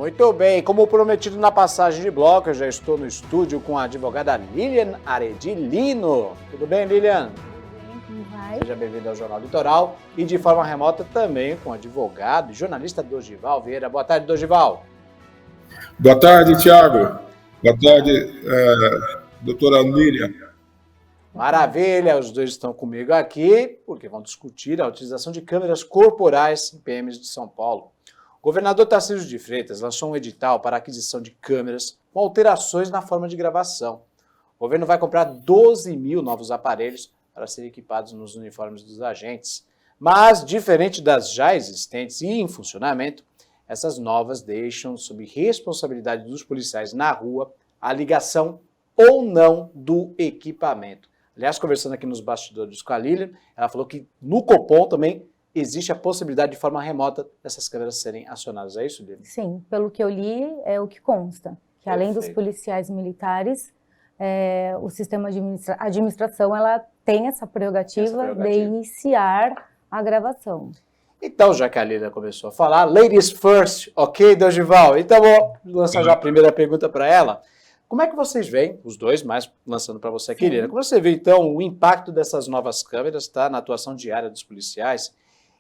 Muito bem, como prometido na passagem de bloco, eu já estou no estúdio com a advogada Lilian Aredilino. Tudo bem, Lilian? Como vai? Seja bem-vinda ao Jornal Litoral e de forma remota também com o advogado e jornalista Dorival Vieira. Boa tarde, Dorival. Boa tarde, Thiago. Boa tarde, doutora Lilian. Maravilha, os dois estão comigo aqui porque vão discutir a utilização de câmeras corporais em PMs de São Paulo. O governador Tarcísio de Freitas lançou um edital para a aquisição de câmeras com alterações na forma de gravação. O governo vai comprar 12 mil novos aparelhos para serem equipados nos uniformes dos agentes. Mas, diferente das já existentes e em funcionamento, essas novas deixam sob responsabilidade dos policiais na rua a ligação ou não do equipamento. Aliás, conversando aqui nos bastidores com a Lilian, ela falou que no Copom também existe a possibilidade de forma remota dessas câmeras serem acionadas. É isso, Lilian? Sim, pelo que eu li, é o que consta. Que além dos policiais militares, o sistema de administração ela tem essa prerrogativa de iniciar a gravação. Então, já que a Lilian começou a falar, ladies first, ok, Dorival? Então, vou lançar já a primeira pergunta para ela. Como é que vocês veem, os dois, mas lançando para você aqui, Lilian, como você vê, então, o impacto dessas novas câmeras na atuação diária dos policiais?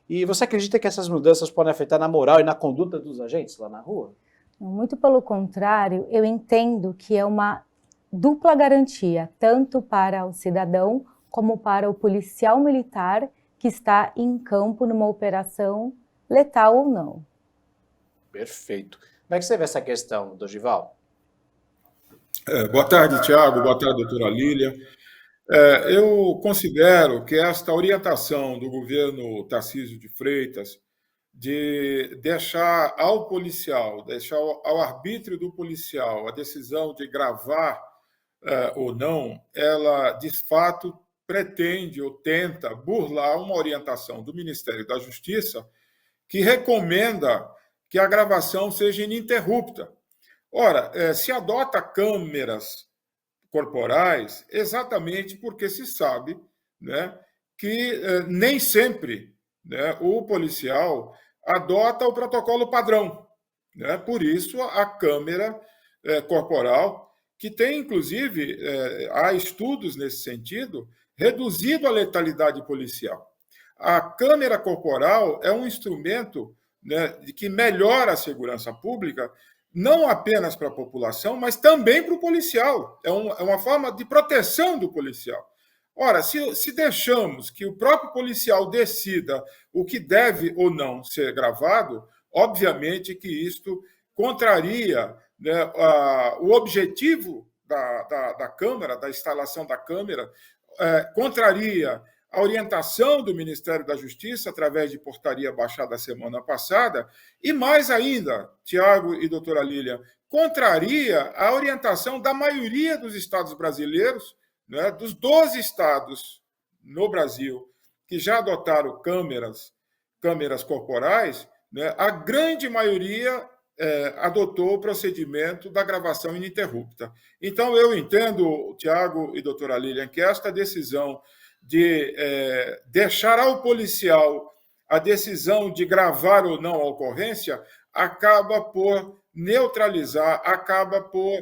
E você acredita que essas mudanças podem afetar na moral e na conduta dos agentes lá na rua? Muito pelo contrário, eu entendo que é uma dupla garantia, tanto para o cidadão como para o policial militar que está em campo numa operação letal ou não. Perfeito. Como é que você vê essa questão, Dorival? Boa tarde, Thiago. Boa tarde, doutora Lilian. Eu considero que esta orientação do governo Tarcísio de Freitas de deixar ao policial, deixar ao arbítrio do policial a decisão de gravar ou não, ela, de fato, pretende ou tenta burlar uma orientação do Ministério da Justiça que recomenda que a gravação seja ininterrupta. Ora, se adota câmeras corporais exatamente porque se sabe, né, que nem sempre, né, o policial adota o protocolo padrão, né? Por isso a câmera corporal, que tem inclusive, há estudos nesse sentido, reduzido a letalidade policial. A câmera corporal é um instrumento, né, que melhora a segurança pública, não apenas para a população, mas também para o policial. É uma forma de proteção do policial. Ora, se deixamos que o próprio policial decida o que deve ou não ser gravado, obviamente que isto contraria, né, o objetivo da câmera, da instalação da câmera, contraria a orientação do Ministério da Justiça, através de portaria baixada a semana passada, e mais ainda, Thiago e doutora Lilian, contraria a orientação da maioria dos estados brasileiros, né, dos 12 estados no Brasil que já adotaram câmeras corporais, né, a grande maioria adotou o procedimento da gravação ininterrupta. Então, eu entendo, Thiago e doutora Lilian, que esta decisão de deixar ao policial a decisão de gravar ou não a ocorrência acaba por neutralizar, acaba por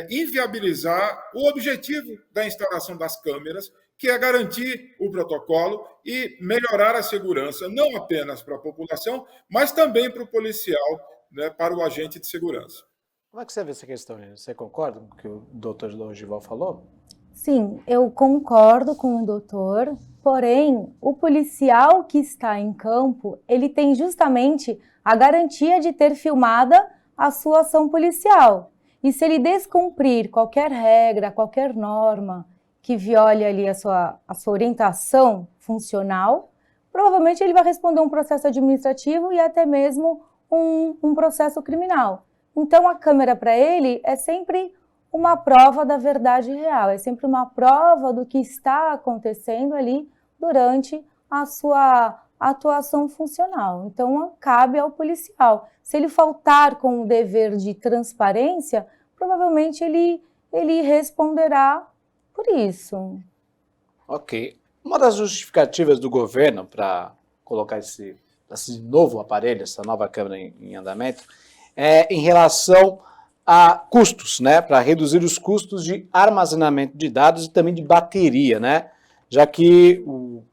inviabilizar o objetivo da instalação das câmeras, que é garantir o protocolo e melhorar a segurança, não apenas para a população, mas também para o policial, né, para o agente de segurança. Como é que você vê essa questão, Lilian? Você concorda com o que o doutor Dorival falou? Sim, eu concordo com o doutor, porém, o policial que está em campo, ele tem justamente a garantia de ter filmada a sua ação policial. E se ele descumprir qualquer regra, qualquer norma que viole ali a sua orientação funcional, provavelmente ele vai responder um processo administrativo e até mesmo um processo criminal. Então, a câmera para ele é sempre uma prova da verdade real, é sempre uma prova do que está acontecendo ali durante a sua atuação funcional. Então, cabe ao policial. Se ele faltar com o dever de transparência, provavelmente ele responderá por isso. Ok. Uma das justificativas do governo para colocar esse novo aparelho, essa nova câmera em andamento, em relação a custos, né? Para reduzir os custos de armazenamento de dados e também de bateria, né? Já que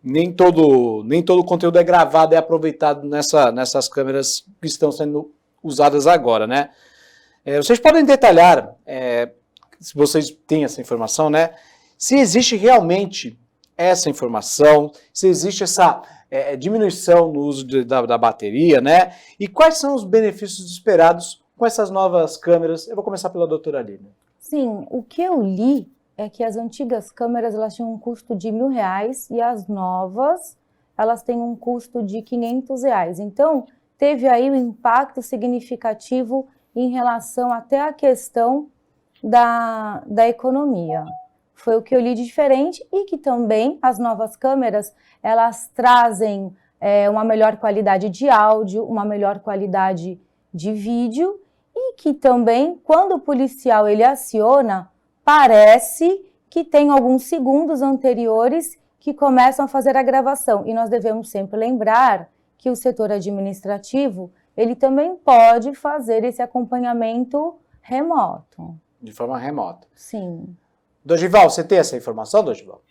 nem todo o conteúdo é gravado e aproveitado nessas câmeras que estão sendo usadas agora, né? Vocês podem detalhar, se vocês têm essa informação, né? Se existe realmente essa informação, se existe essa diminuição no uso da bateria, né? E quais são os benefícios esperados com essas novas câmeras? Eu vou começar pela doutora Lília. Sim, o que eu li é que as antigas câmeras elas tinham um custo de R$1.000 e as novas elas têm um custo de R$500. Então, teve aí um impacto significativo em relação até à questão da economia. Foi o que eu li de diferente e que também as novas câmeras elas trazem uma melhor qualidade de áudio, uma melhor qualidade de vídeo e que também, quando o policial ele aciona, parece que tem alguns segundos anteriores que começam a fazer a gravação. E nós devemos sempre lembrar que o setor administrativo, ele também pode fazer esse acompanhamento remoto. De forma remota. Sim. Dorival, você tem essa informação, Dorival?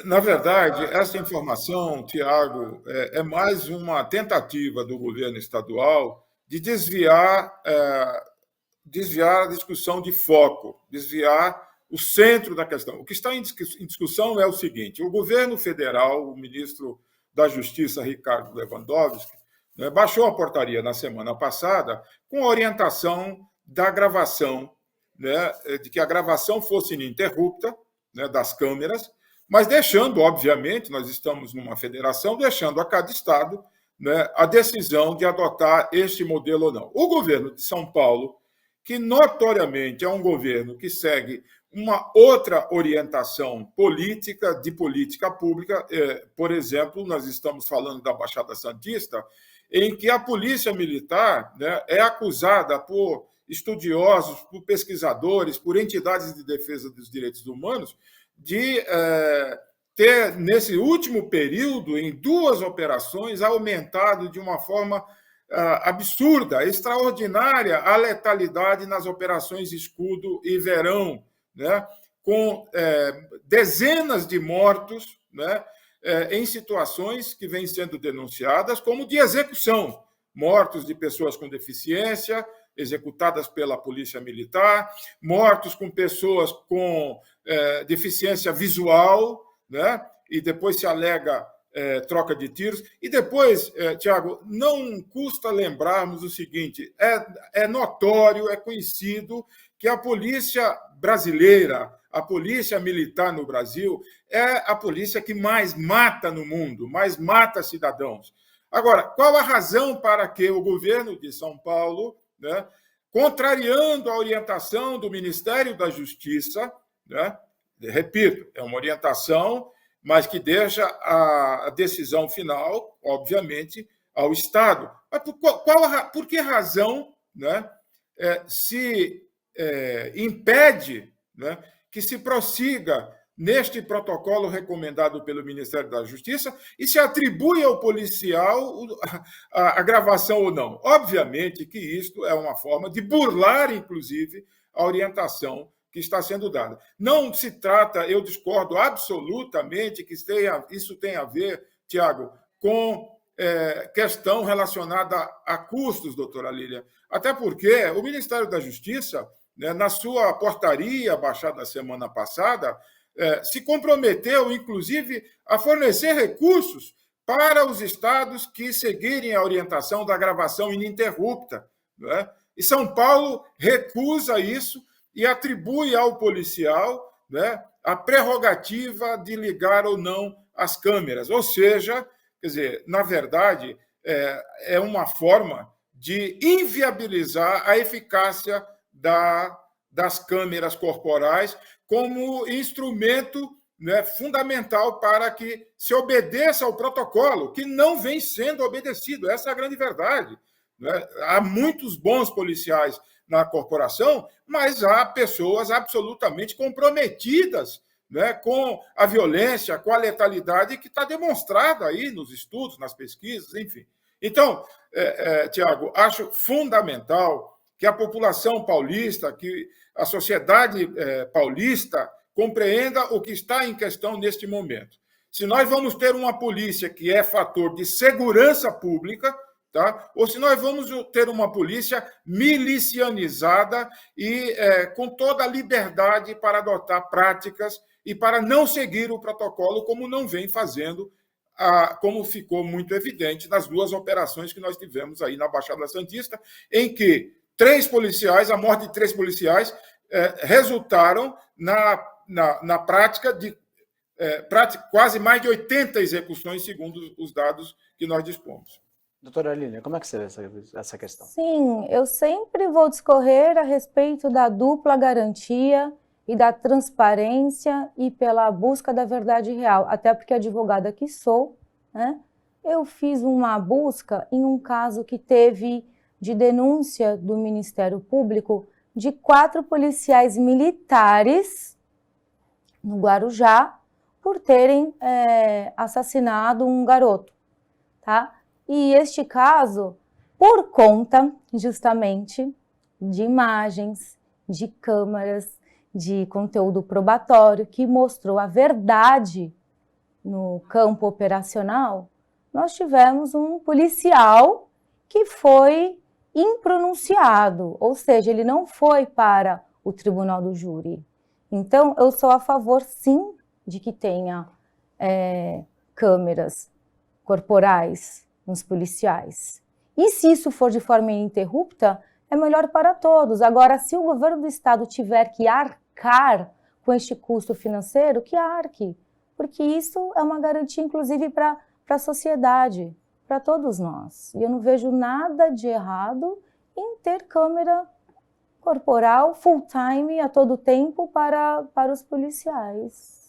Na verdade, essa informação, Tiago, é mais uma tentativa do governo estadual de desviar a discussão de foco, desviar o centro da questão. O que está em discussão é o seguinte: o governo federal, o ministro da Justiça, Ricardo Lewandowski, baixou a portaria na semana passada com a orientação da gravação, de que a gravação fosse ininterrupta, das câmeras, mas deixando, obviamente, nós estamos numa federação, deixando a cada estado a decisão de adotar este modelo ou não. O governo de São Paulo, que notoriamente é um governo que segue uma outra orientação política, de política pública, por exemplo, nós estamos falando da Baixada Santista, em que a polícia militar é acusada por estudiosos, por pesquisadores, por entidades de defesa dos direitos humanos, de ter, nesse último período, em 2 operações, aumentado de uma forma absurda, extraordinária, a letalidade nas operações Escudo e Verão, com dezenas de mortos, em situações que vêm sendo denunciadas como de execução, mortos de pessoas com deficiência, executadas pela Polícia Militar, mortos com pessoas com deficiência visual, e depois se alega troca de tiros. E depois, Tiago, não custa lembrarmos o seguinte: é notório, é conhecido que a polícia brasileira, a polícia militar no Brasil, é a polícia que mais mata no mundo, mais mata cidadãos. Agora, qual a razão para que o governo de São Paulo, contrariando a orientação do Ministério da Justiça, repito, é uma orientação, mas que deixa a decisão final, obviamente, ao Estado. Mas por que razão se impede que se prossiga neste protocolo recomendado pelo Ministério da Justiça e se atribui ao policial a gravação ou não? Obviamente que isto é uma forma de burlar, inclusive, a orientação que está sendo dada. Não se trata, eu discordo absolutamente que isso tenha a ver, Tiago, com questão relacionada a custos, doutora Lília. Até porque o Ministério da Justiça, na sua portaria baixada semana passada, se comprometeu, inclusive, a fornecer recursos para os estados que seguirem a orientação da gravação ininterrupta. E São Paulo recusa isso e atribui ao policial a prerrogativa de ligar ou não as câmeras. Ou seja, quer dizer, na verdade, é uma forma de inviabilizar a eficácia das câmeras corporais como instrumento fundamental para que se obedeça ao protocolo, que não vem sendo obedecido. Essa é a grande verdade. Há muitos bons policiais na corporação, mas há pessoas absolutamente comprometidas com a violência, com a letalidade que está demonstrada aí nos estudos, nas pesquisas, enfim. Então, Tiago, acho fundamental que a população paulista, que a sociedade paulista compreenda o que está em questão neste momento. Se nós vamos ter uma polícia que é fator de segurança pública, tá? Ou se nós vamos ter uma polícia milicianizada e com toda a liberdade para adotar práticas e para não seguir o protocolo, como não vem fazendo, como ficou muito evidente nas duas operações que nós tivemos aí na Baixada Santista, em que a morte de 3 policiais, resultaram na prática de quase mais de 80 execuções, segundo os dados que nós dispomos. Doutora Lília, como é que você vê essa questão? Sim, eu sempre vou discorrer a respeito da dupla garantia e da transparência e pela busca da verdade real, até porque advogada que sou, né, eu fiz uma busca em um caso que teve de denúncia do Ministério Público de 4 policiais militares no Guarujá por terem assassinado um garoto, tá? E este caso, por conta justamente de imagens, de câmeras, de conteúdo probatório que mostrou a verdade no campo operacional, nós tivemos um policial que foi impronunciado, ou seja, ele não foi para o tribunal do júri. Então, eu sou a favor, sim, de que tenha câmeras corporais nos policiais. E se isso for de forma ininterrupta, é melhor para todos. Agora, se o governo do estado tiver que arcar com este custo financeiro, que arque, porque isso é uma garantia, inclusive, para a sociedade, para todos nós. E eu não vejo nada de errado em ter câmera corporal full-time a todo tempo para os policiais.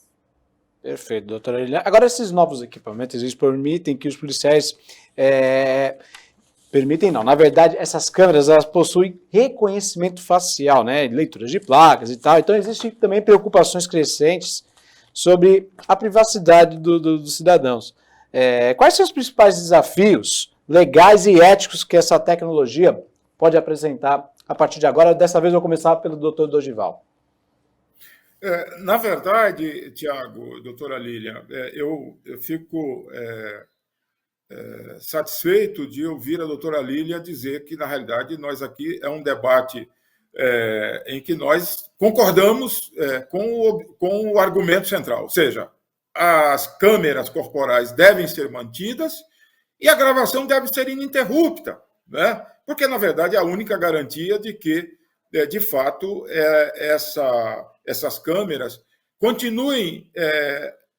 Perfeito, doutora Lilian. Agora, esses novos equipamentos, eles permitem que os policiais... Permitem não, na verdade, essas câmeras, elas possuem reconhecimento facial, né? Leitura de placas e tal. Então, existem também preocupações crescentes sobre a privacidade dos cidadãos. Quais são os principais desafios legais e éticos que essa tecnologia pode apresentar a partir de agora? Dessa vez, eu vou começar pelo doutor Dorival. Na verdade, Tiago, doutora Lília, eu fico satisfeito de ouvir a doutora Lília dizer que, na realidade, nós aqui é um debate em que nós concordamos com o argumento central, ou seja, as câmeras corporais devem ser mantidas e a gravação deve ser ininterrupta, né? Porque, na verdade, é a única garantia de que, de fato, essas câmeras continuem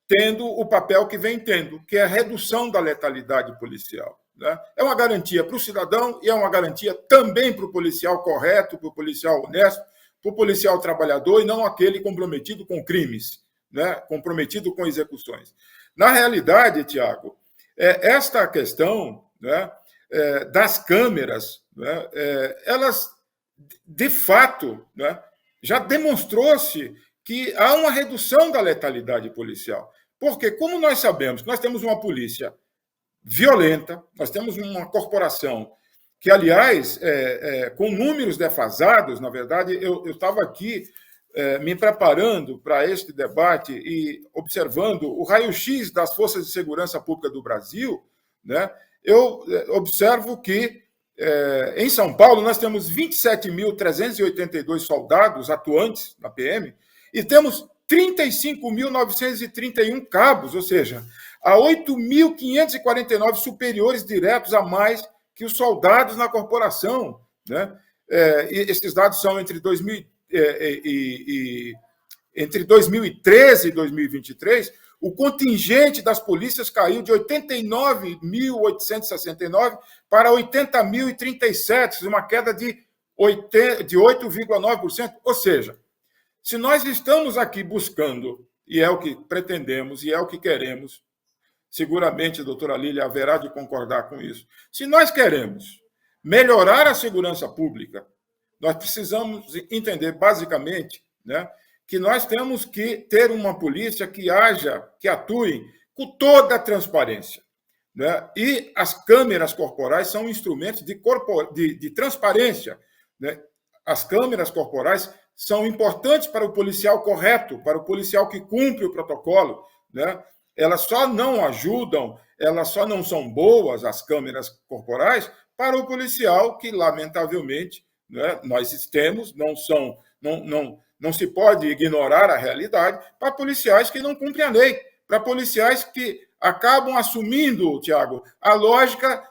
tendo o papel que vem tendo, que é a redução da letalidade policial, né? É uma garantia para o cidadão e é uma garantia também para o policial correto, para o policial honesto, para o policial trabalhador e não aquele comprometido com crimes, né? Comprometido com execuções. Na realidade, Tiago, esta questão, né, das câmeras, né, elas, de fato, né, já demonstrou-se que há uma redução da letalidade policial. Porque, como nós sabemos, nós temos uma polícia violenta, nós temos uma corporação que, aliás, com números defasados, na verdade, eu estava aqui me preparando para este debate e observando o raio-x das Forças de Segurança Pública do Brasil, né, eu observo que, em São Paulo, nós temos 27.382 soldados atuantes na PM e temos 35.931 cabos, ou seja, há 8.549 superiores diretos a mais que os soldados na corporação, né? Esses dados são entre 2013 e 2023, o contingente das polícias caiu de 89.869 para 80.037, uma queda de 8,9%. Ou seja, se nós estamos aqui buscando, e é o que pretendemos, e é o que queremos, seguramente a doutora Lília haverá de concordar com isso, se nós queremos melhorar a segurança pública, nós precisamos entender, basicamente, né, que nós temos que ter uma polícia que atue com toda a transparência. né? E as câmeras corporais são instrumentos de transparência, né? As câmeras corporais são importantes para o policial correto, para o policial que cumpre o protocolo, né? Elas só não ajudam, elas só não são boas, as câmeras corporais, para o policial que, lamentavelmente, né, nós temos, não se pode ignorar a realidade, para policiais que não cumprem a lei, para policiais que acabam assumindo, Tiago, a lógica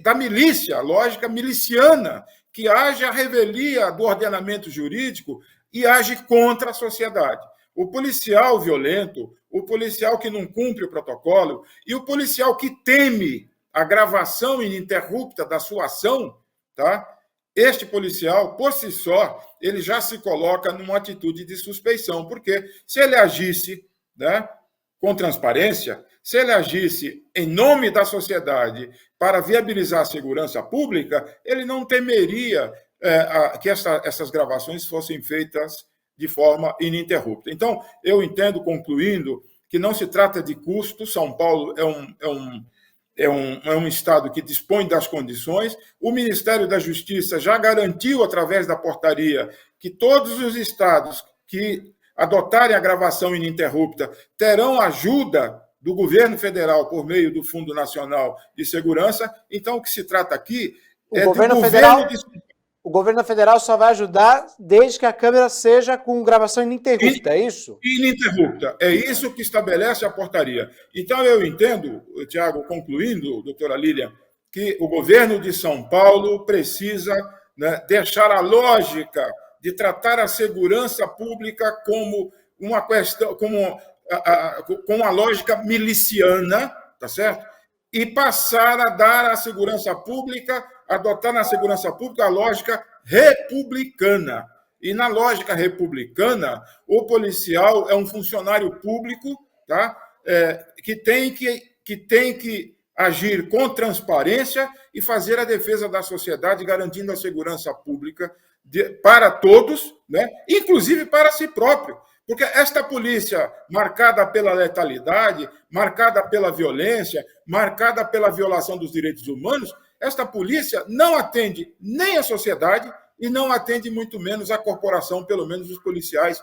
da milícia, a lógica miliciana, que age à revelia do ordenamento jurídico e age contra a sociedade. O policial violento, o policial que não cumpre o protocolo e o policial que teme a gravação ininterrupta da sua ação, tá? Este policial, por si só, ele já se coloca numa atitude de suspeição, porque se ele agisse, né, com transparência, se ele agisse em nome da sociedade para viabilizar a segurança pública, ele não temeria que essas gravações fossem feitas de forma ininterrupta. Então, eu entendo, concluindo, que não se trata de custo. São Paulo é um estado que dispõe das condições. O Ministério da Justiça já garantiu, através da portaria, que todos os estados que adotarem a gravação ininterrupta terão ajuda do governo federal por meio do Fundo Nacional de Segurança. Então, o que se trata aqui é do governo federal. O governo federal só vai ajudar desde que a câmera seja com gravação ininterrupta, é isso? Ininterrupta. É isso que estabelece a portaria. Então, eu entendo, Tiago, concluindo, doutora Lília, que o governo de São Paulo precisa, né, deixar a lógica de tratar a segurança pública como uma questão, com a lógica miliciana, tá certo? E passar a dar à segurança pública, adotar na segurança pública a lógica republicana. E na lógica republicana, o policial é um funcionário público, tá? Que tem que agir com transparência e fazer a defesa da sociedade, garantindo a segurança pública para todos, né? Inclusive para si próprio. Porque esta polícia marcada pela letalidade, marcada pela violência, marcada pela violação dos direitos humanos, esta polícia não atende nem a sociedade e não atende muito menos a corporação, pelo menos os policiais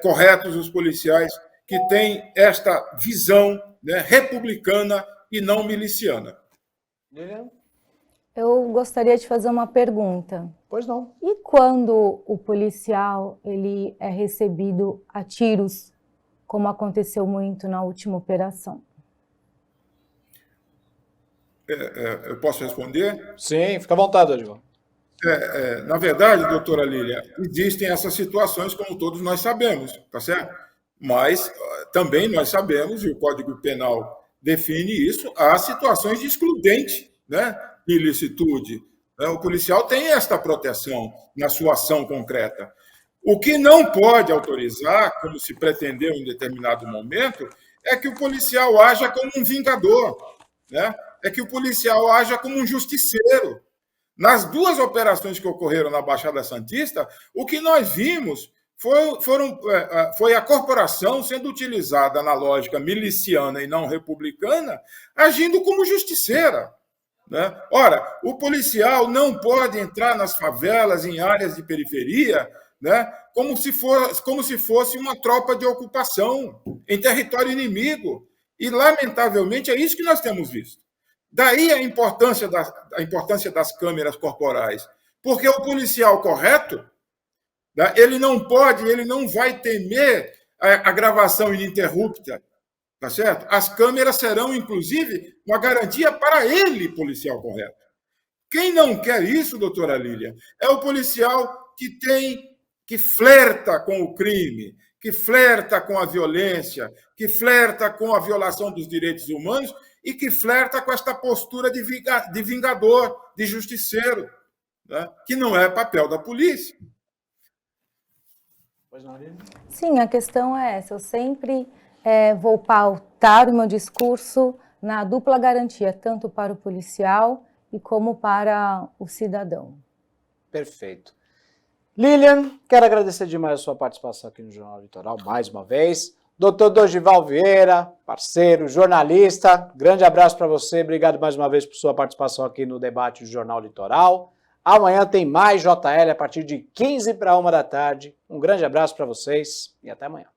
corretos, os policiais que têm esta visão, né, republicana e não miliciana. Eu gostaria de fazer uma pergunta. Pois não. E quando o policial ele é recebido a tiros, como aconteceu muito na última operação? Eu posso responder? Sim, fica à vontade, Adilson. Na verdade, doutora Lília, existem essas situações, como todos nós sabemos, tá certo? Mas também nós sabemos, e o Código Penal define isso, há situações de excludente, né, de ilicitude. O policial tem esta proteção na sua ação concreta. O que não pode autorizar, como se pretendeu em determinado momento, é que o policial haja como um vingador, né? É que o policial haja como um justiceiro. Nas duas operações que ocorreram na Baixada Santista, o que nós vimos foi a corporação sendo utilizada na lógica miliciana e não republicana, agindo como justiceira, né? Ora, o policial não pode entrar nas favelas, em áreas de periferia, né, como se fosse uma tropa de ocupação em território inimigo. E, lamentavelmente, é isso que nós temos visto. Daí a importância das câmeras corporais. Porque o policial correto, né, ele não vai temer a gravação ininterrupta. Tá certo? As câmeras serão, inclusive, uma garantia para ele, policial correto. Quem não quer isso, doutora Lília, é o policial que flerta com o crime, que flerta com a violência, que flerta com a violação dos direitos humanos e que flerta com esta postura de vingador, de justiceiro, né? Que não é papel da polícia. Sim, a questão é essa. Eu sempre vou pautar o meu discurso na dupla garantia, tanto para o policial e como para o cidadão. Perfeito. Lilian, quero agradecer demais a sua participação aqui no Jornal Litoral, mais uma vez. Doutor Dorival Vieira, parceiro, jornalista, grande abraço para você, obrigado mais uma vez por sua participação aqui no debate do Jornal Litoral. Amanhã tem mais JL a partir de 15 para 1 da tarde. Um grande abraço para vocês e até amanhã.